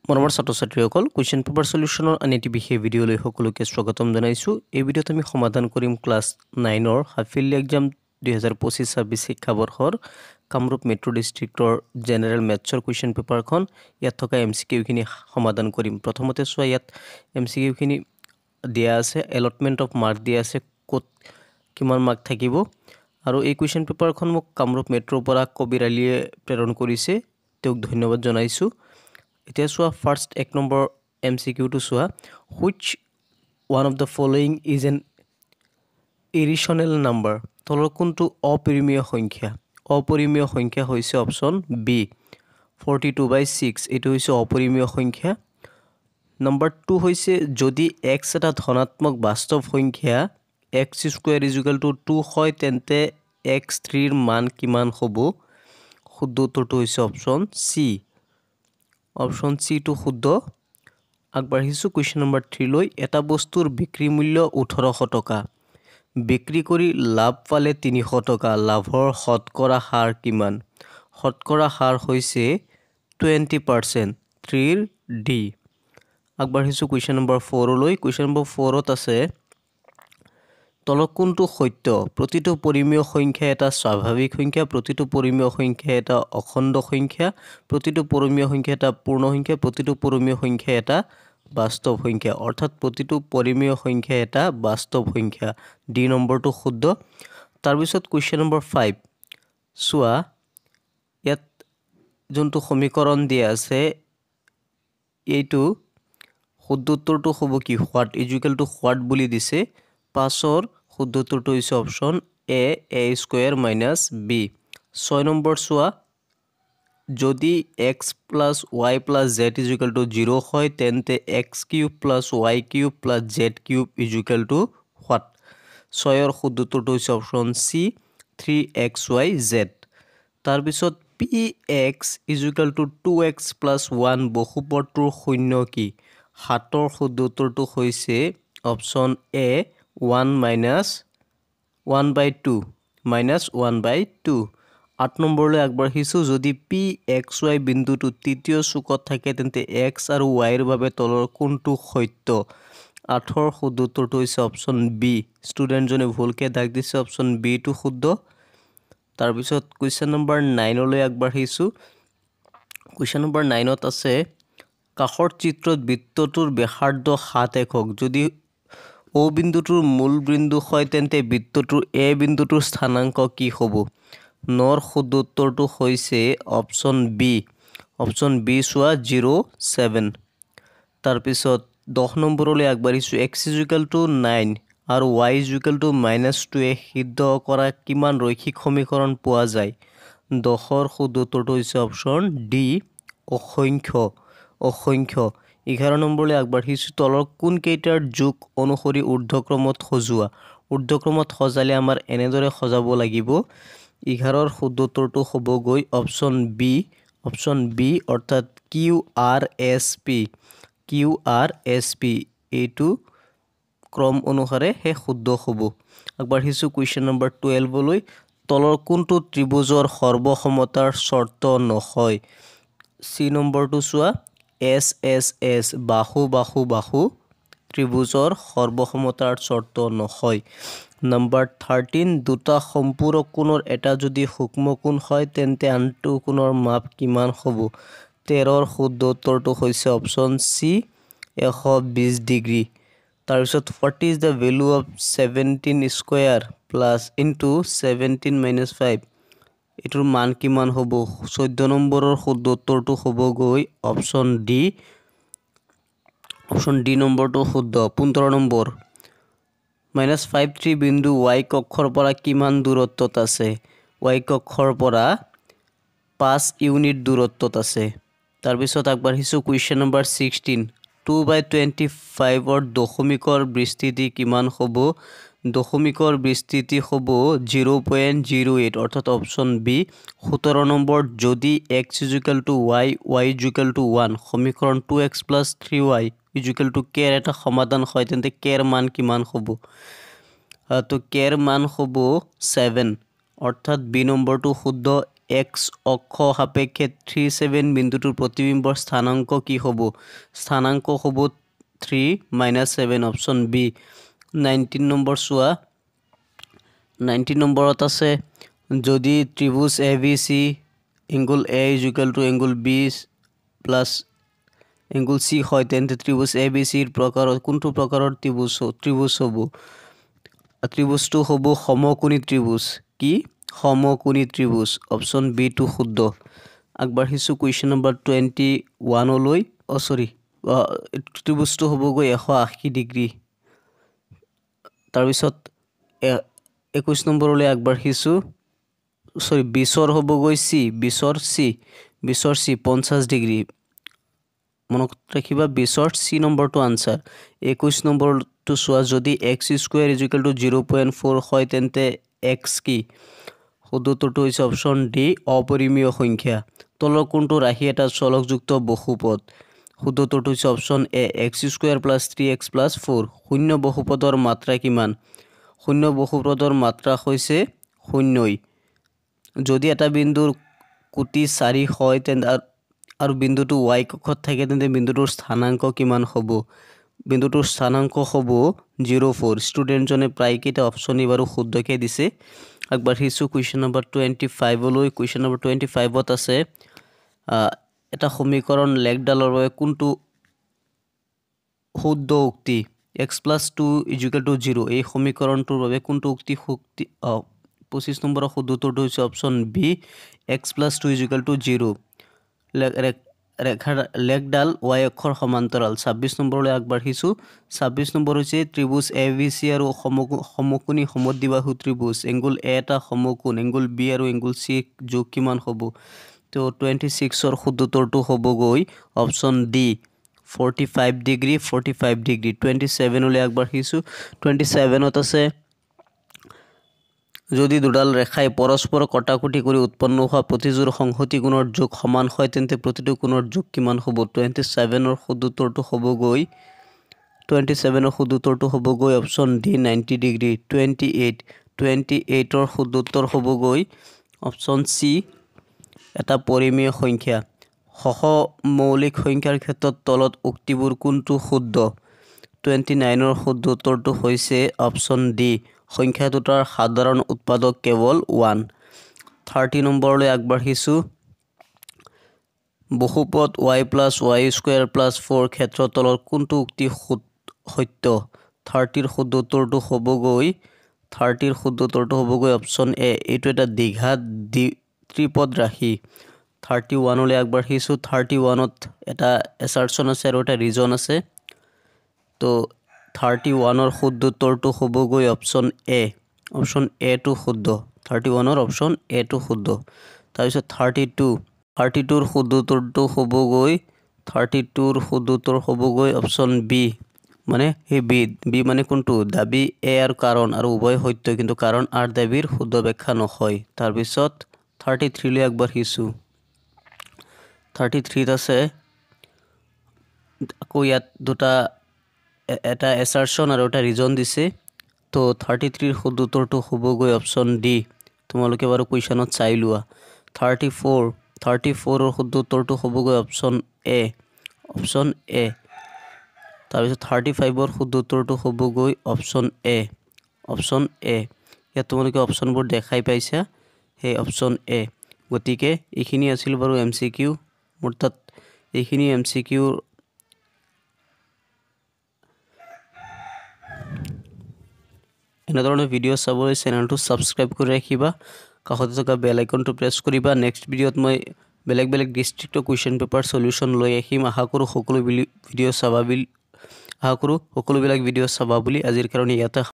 মৰমৰ ছাত্ৰ-ছাত্ৰীসকল question paper সলিউশনৰ আনটি বিশেষ ভিডিঅ'লৈ সকলোকে স্বাগতম জনাইছো। এই ভিডিঅ'ত আমি সমাধান কৰিম ক্লাছ 9ৰ হাফ ইয়াৰলি এক্সাম 2025-26 শিক্ষাবৰ্ষৰ কামৰূপ মেট্ৰ' ডিষ্ট্ৰিক্টৰ জেনেৰেল মেথছৰ কুৱেশ্যন পেপাৰখন ইয়াত থকা এমচিকিউ খিনি সমাধান কৰিম। প্ৰথমতে চোৱা ইয়াত এমচিকিউ খিনি দিয়া আছে, এলটমেন্ট অফ মাৰ্ক দিয়া আছে, ক'ত কিমান মাৰ্ক থাকিব আৰু এই কুৱেশ্যন পেপাৰখন মোক কামৰূপ মেট্ৰ'ৰ পৰা কবিৰ আলীয়ে প্ৰেৰণ কৰিছে, তেওঁক ধন্যবাদ জনাইছো। এতিয়া চোৱা ফাৰ্ষ্ট এক নম্বৰ এমচিকিউটো চোৱা, which one of the following is an irrational number? তলৰ কোনটো অপৰিমেয় সংখ্যা? অপৰিমেয় সংখ্যা হৈছে অপচন বি 42/6, এইটো হৈছে অপৰিমেয় সংখ্যা। নম্বৰ 2 হৈছে যদি x এটা ধনাত্মক বাস্তৱ সংখ্যা x² 2 হয় তেন্তে x3 ৰ মান কিমান হ'ব? শুদ্ধ উত্তৰটো হৈছে অপচন সি। অপশন সি টু শুদ্ধ। আগবাঢ়িছো কুৱেশ্যন নম্বৰ 3 লৈ। এটা বস্তুৰ বিক্ৰী মূল্য 1800 টকা, বিক্ৰী কৰি লাভ পালে 300 টকা, লাভৰ শতকৰা হাৰ কিমান? শতকৰা হাৰ হৈছে 20%, 3 ডি। আগবাঢ়িছো কুৱেশ্যন নম্বৰ 4 লৈ। কুৱেশ্যন নম্বৰ 4ত আছে তলত কোনটো সত্য? প্ৰতিটো পৰিমেয় সংখ্যা এটা স্বাভাৱিক সংখ্যা, প্ৰতিটো পৰিমেয় সংখ্যা এটা অখণ্ড সংখ্যা, প্ৰতিটো পৰিমেয় সংখ্যা এটা পূৰ্ণ সংখ্যা, প্ৰতিটো পৰিমেয় সংখ্যা এটা বাস্তৱ সংখ্যা, অৰ্থাৎ প্ৰতিটো পৰিমেয় সংখ্যা এটা বাস্তৱ সংখ্যা। ডি নম্বৰটো শুদ্ধ। তাৰপিছত কুৱেশ্যন নম্বৰ 5 চোৱা, ইয়াত যোনটো সমীকৰণ দিয়া আছে এইটো শুদ্ধ উত্তৰটো হ'ব কি? হোৱাট ইকুৱেল টু হোৱাট বুলি দিছে। 5ৰ শুদ্ধ উত্তৰটো হৈছে অপচন এ স্কয়াৰ মাইনাছ বি। 6 নম্বৰ চোৱা, যদি x + y + z = 0 হয় তেন্তে x³ + y³ + z³ = what? 6ৰ শুদ্ধ উত্তৰটো হৈছে অপচন সি 3xyz। তাৰপিছত px = 2x + 1 বহুপদটোৰ শূন্য কি? 7ৰ শুদ্ধ উত্তৰটো হৈছে অপচন এ 1/2। 8 নম্বৰলৈ আগবাঢ়িছো, যদি pxy বিন্দুটো তৃতীয় চুকত থাকে তেন্তে x আৰু y ৰ বাবে তলৰ কোনটো সত্য? 8ৰ শুদ্ধ উত্তৰটো হৈছে অপচন বি। ষ্টুডেণ্টজনে ভুলকে দাগ দিছে, অপচন বি টো শুদ্ধ। তাৰপিছত কুৱেশ্যন নম্বৰ 9লৈ আগবাঢ়িছো। কুৱেশ্যন নম্বৰ 9ত আছে কাষৰ চিত্ৰত বৃত্তটোৰ ব্যাসাৰ্ধ 7 একক, যদি O বিন্দুটোৰ মূল বিন্দু হয় তেন্তে বৃত্তটোৰ এ বিন্দুটোৰ স্থানাংক কি হ'ব? 9ৰ শুদ্ধ উত্তৰটো হৈছে অপচন বি। অপচন বি চোৱা 0.7। তাৰপিছত 10 নম্বৰলৈ আগবাঢ়িছো, x = 9 আৰু y = -2 সিদ্ধ কৰা কিমান ৰৈখিক সমীকৰণ পোৱা যায়? 10ৰ শুদ্ধ উত্তৰটো হৈছে অপচন ডি অসংখ্য। 11 নম্বৰলৈ আগবাঢ়িছো, তলৰ কোন কেইটাৰ যোগ অনুসৰি ঊৰ্ধ্বক্ৰমত সজোৱা? ঊৰ্ধ্বক্ৰমত সজালে আমাৰ এনেদৰে সজাব লাগিব। 11ৰ শুদ্ধ উত্তৰটো হ'বগৈ অপচন বি অৰ্থাৎ QRSP। এইটো ক্ৰম অনুসাৰে হে শুদ্ধ হ'ব। আগবাঢ়িছো কুৱেশ্যন নম্বৰ 12লৈ। তলৰ কোনটো ত্ৰিভুজৰ সৰ্বসমতাৰ চৰ্ত নহয়? চি নম্বৰটো চোৱা, SSS বাহু ত্ৰিভুজৰ সৰ্বসমতাৰ চৰ্ত নহয়। নম্বৰ 13 দুটা সম্পূৰক কোণৰ এটা যদি সূক্ষ্ম কোণ হয় তেন্তে আনটো কোণৰ মাপ কিমান হ'ব? 13ৰ শুদ্ধ উত্তৰটো হৈছে অপচন চি 120 ডিগ্ৰী। তাৰপিছত what is the value of 17 square plus into 17 - 5? এইটোৰ মান কিমান হ'ব? 14 নম্বৰৰ শুদ্ধ উত্তৰটো হ'বগৈ অপচন ডি নম্বৰটো শুদ্ধ। 15 নম্বৰ -53 বিন্দু y কক্ষৰ পৰা কিমান দূৰত্বত আছে? y কক্ষৰ পৰা 5 ইউনিট দূৰত্বত আছে। তাৰপিছত আগবাঢ়িছো কুৱেশ্যন নম্বৰ 16, 2/25ৰ দশমিকৰ বিস্তৃতি কিমান হ'ব? দশমিকৰ বিস্তৃতি হ'ব 0.08 অৰ্থাৎ অপচন বি। 17 নম্বৰ যদি x = y, y = 1 সমীকৰণ 2x + 3y = k ৰ এটা সমাধান হয় তেন্তে k ৰ মান কিমান হ'ব? তো k ৰ মান হ'ব 7 অৰ্থাৎ বি নম্বৰটো শুদ্ধ। x অক্ষ সাপেক্ষে 37 বিন্দুটোৰ প্ৰতিবিম্বৰ স্থানাংক কি হ'ব স্থানাংক হ'ব 3 - 7 অপশ্যন বি 19 নম্বৰ চোৱা 19 নম্বৰত আছে যদি ত্ৰিভুজ ABC angle A = angle B plus angle C হয় তেন্তে ত্ৰিভুজ ABC ৰ প্ৰকাৰৰ কোনটো প্ৰকাৰৰ ত্ৰিভুজ হ'ব ত্ৰিভুজটো হ'ব সমকোণী ত্ৰিভুজ কি সমকোণী ত্ৰিভুজ অপশ্যন বি টো শুদ্ধ আগবাঢ়িছো কুৱেশ্যন নম্বৰ 21 লৈ ত্ৰিভুজটো হ'বগৈ 180 ডিগ্ৰী তাৰপিছত 21 নম্বৰলৈ আগবাঢ়িছো 20ৰ হ'বগৈ C 20ৰ C 50 ডিগ্ৰী মনত ৰাখিবা 20ৰ C নম্বৰটো আনসাৰ 21 নম্বৰটো চোৱা যদি x² = 0.4 হয় তেন্তে x কি শুদ্ধটো হৈছে অপশ্যন ডি অপৰিমেয় সংখ্যা তলৰ কোনটো ৰাশি এটা চলকযুক্ত বহুপদ শুদ্ধটো হৈছে অপশ্যন এ x² + 3x + 4 শূন্য বহুপদৰ মাত্ৰা কিমান শূন্য বহুপদৰ মাত্ৰা হৈছে শূন্যই যদি এটা বিন্দুৰ কোটি 4 হয় তেন্তে আৰু বিন্দুটো y কক্ষত থাকে তেন্তে বিন্দুটোৰ স্থানাংক কিমান হ'ব বিন্দুটোৰ স্থানাংক হ'ব 04 ষ্টুডেন্টজনে প্ৰায় কেইটা অপচন বাৰু শুদ্ধকে দিছে আগবাঢ়িছো কুৱেশ্যন নম্বৰ 25 লৈ কুৱেশ্যন নম্বৰ 25 ত আছে এটা সমীকৰণ লেগডালৰ বাবে কোনটো শুদ্ধ উক্তি x + 2 = 0 এই সমীকৰণটোৰ বাবে কোনটো উক্তি 25 নম্বৰৰ শুদ্ধটো হৈছে অপশ্যন বি x + 2 = 0 লেগডাল y অক্ষৰ সমান্তৰাল 26 নম্বৰলৈ আগবাঢ়িছো 26 নম্বৰ হৈছে ত্ৰিভুজ ABC আৰু সমকোণী সমদ্বিবাহু ত্ৰিভুজ এংগল A এটা সমকোণ এংগল B আৰু এংগল C যোগ কিমান হ'ব তো 26ৰ শুদ্ধটো হ'বগৈ অপশ্যন ডি 45 ডিগ্ৰী 27 লৈ আগবাঢ়িছো 27ত আছে যদি দুডাল ৰেখাই পৰস্পৰ কটাকটি কৰি উৎপন্ন হোৱা প্ৰতিযোৰ সংহতি কোণৰ যোগ সমান হয় তেন্তে প্ৰতিটো কোণৰ যোগ কিমান হ'ব 27ৰ শুদ্ধটো হ'বগৈ 27ৰ শুদ্ধটো হ'বগৈ অপশ্যন ডি 90 ডিগ্ৰী 28ৰ শুদ্ধটো হ'বগৈ অপশ্যন সি এটা পৰিমেয় সংখ্যা সহমৌলিক সংখ্যাৰ ক্ষেত্ৰত তলত উক্তিবোৰ কোনটো শুদ্ধ 29ৰ শুদ্ধটো হৈছে অপশ্যন ডি সংখ্যা দুটাৰ সাধাৰণ উৎপাদক কেৱল 1 30 নম্বৰলৈ আগবাঢ়িছো বহুপদ y + y² + 4 ক্ষেত্ৰৰ তলৰ কোনটো উক্তি সত্য 30ৰ শুদ্ধটো হ'বগৈ অপশ্যন এ এইটো এটা দ্বিঘাত ত্ৰিপদ ৰাশি 31 লৈ আগবাঢ়িছো 31ত এটা এছাৰচন আছে আৰু এটা ৰিজন আছে তো 31ৰ শুদ্ধটো হ'বগৈ অপশ্যন এ টো শুদ্ধ 31ৰ অপশ্যন এ টো শুদ্ধ তাৰপিছত 32ৰ শুদ্ধটো হ'বগৈ অপশ্যন বি মানে এই বি মানে কোনটো দাবী এ আৰু কাৰণ আৰু উভয় সত্য কিন্তু কাৰণ আৰু দাবীৰ শুদ্ধ ব্যাখ্যা নহয় তাৰপিছত 33 লৈ আগবাঢ়িছো 33ত আছে আকৌ ইয়াত দুটা এটা এছাৰচন আৰু এটা ৰিজন দিছে তো 33ৰ শুদ্ধটো হ'বগৈ অপশ্যন ডি তোমালোকে বাৰু কুৱেশ্যনত চাই লোৱা 34ৰ শুদ্ধটো হ'বগৈ অপশ্যন এ তাৰপিছত 35ৰ শুদ্ধটো হ'বগৈ অপশ্যন এ ইয়াত তোমালোকে অপশ্যনবোৰ দেখাই পাইছা সেই অপশ্যন এ গতিকে এইখিনি আছিল বাৰু MCQ মোৰ তাত এইখিনি MCQ এনেধৰণৰ ভিডিঅ' চাবলৈ চেনেলটো ছাবস্ক্ৰাইব কৰি ৰাখিবা কাষতে থকা বেল আইকনটো প্ৰেছ কৰিবা নেক্সট ভিডিঅ'ত মই বেলেগ ডিষ্ট্ৰিক্টৰ কুৱেশ্যন পেপাৰ সলিউশ্যন লৈ আহিম আশা কৰোঁ সকলোবিলাক ভিডিঅ' চাবা বুলি আজিৰ কাৰণে ইয়াতে